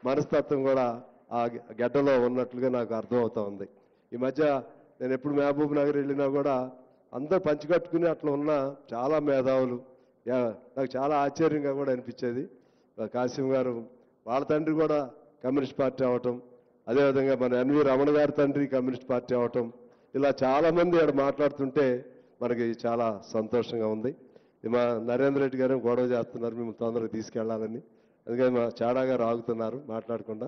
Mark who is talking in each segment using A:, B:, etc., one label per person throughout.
A: మనస్తత్వం కూడా ఆ గడ్డలో ఉన్నట్లుగా నాకు అర్థమవుతా ఉంది. ఈ మధ్య నేను ఎప్పుడు మహబూబ్ నగర్ వెళ్ళినా కూడా అందరూ పంచికట్టుకుని అట్లా ఉన్న చాలా మేధావులు. నాకు చాలా ఆశ్చర్యంగా కూడా అనిపించేది. కాసిం గారు వాళ్ళ తండ్రి కూడా కమ్యూనిస్ట్ పార్టీ అవటం, అదేవిధంగా మన ఎన్వి రమణ గారి తండ్రి కమ్యూనిస్ట్ పార్టీ అవటం, ఇలా చాలామంది ఇక్కడ మాట్లాడుతుంటే మనకి చాలా సంతోషంగా ఉంది. మా నరేంద్ర రెడ్డి గారు గొడవ చేస్తున్నారు మిమ్మల్ని తొందరగా తీసుకెళ్లాలని. అందుకని మా చాడా గారు ఆగుతున్నారు మాట్లాడకుండా.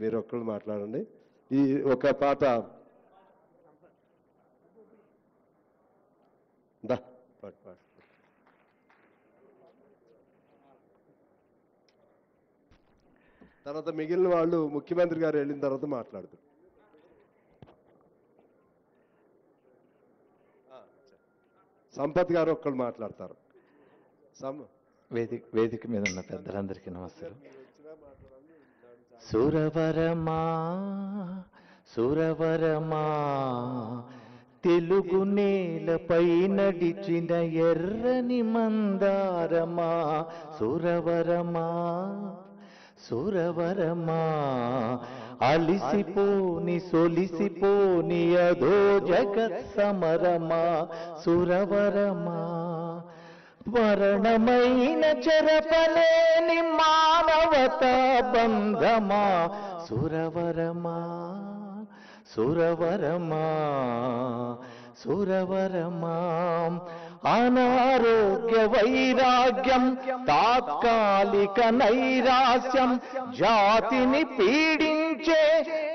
A: మీరు ఒక్కళ్ళు మాట్లాడండి. ఈ ఒక పాట తర్వాత మిగిలిన వాళ్ళు ముఖ్యమంత్రి గారు వెళ్ళిన తర్వాత మాట్లాడుతారు. సంపత్ గారు ఒక్కళ్ళు మాట్లాడతారు.
B: వేదిక మీద ఉన్న పెద్దలందరికీ నమస్కారం. సురవరమా సురవరమా తెలుగు నేలపై నడిచిన ఎర్రని మందారమా సురవరమా సురవరమా అలిసిపోని సొలిసిపోని అదో జగత్ సమరమా సురవరమా మరణమైన చెరపలేని మానవతా బంధమా సురవరమా సురవరమా సురవరమా అనారోగ్య వైరాగ్యం తాత్కాలిక నైరాస్యం జాతిని పీడించే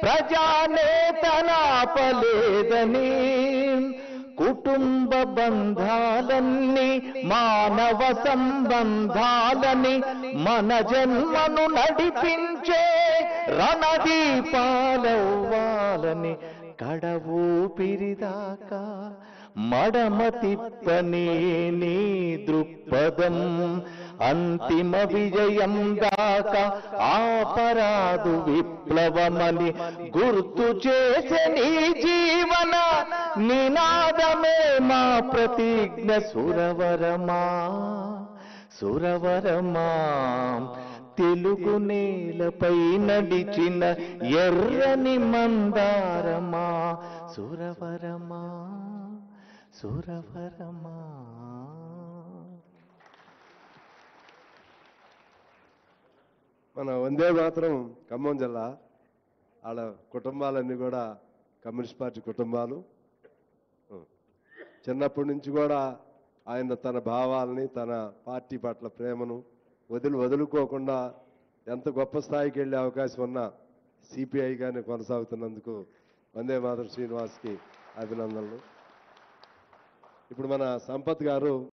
B: ప్రజానేతనాపలేదని కుటుంబ బంధాలన్నీ మానవ సంబంధాలని మన జన్మను నడిపించే రణదీపాలవ్వాలని కడవూపిరిదాకా మడమ తిప్పని నీ దృక్పథం అంతిమ విజయం దాకా ఆపరాదు విప్లవమని గుర్తు చేసే నీ జీవన నినాదమే మా ప్రతిజ్ఞ సురవరమా సురవరమా తెలుగు నేలపై నడిచిన ఎర్రని మందారమా సురవరమా సురవరమా.
A: మన వందే మాత్రం ఖమ్మం జిల్లా వాళ్ళ కుటుంబాలన్నీ కూడా కమ్యూనిస్ట్ పార్టీ కుటుంబాలు. చిన్నప్పటి నుంచి కూడా ఆయన తన భావాలని తన పార్టీ పట్ల ప్రేమను వదులుకోకుండా ఎంత గొప్ప స్థాయికి వెళ్ళే అవకాశం ఉన్నా సిపిఐగానే కొనసాగుతున్నందుకు వందే మాతరం శ్రీనివాస్కి అభినందనలు. ఇప్పుడు మన సంపత్ గారు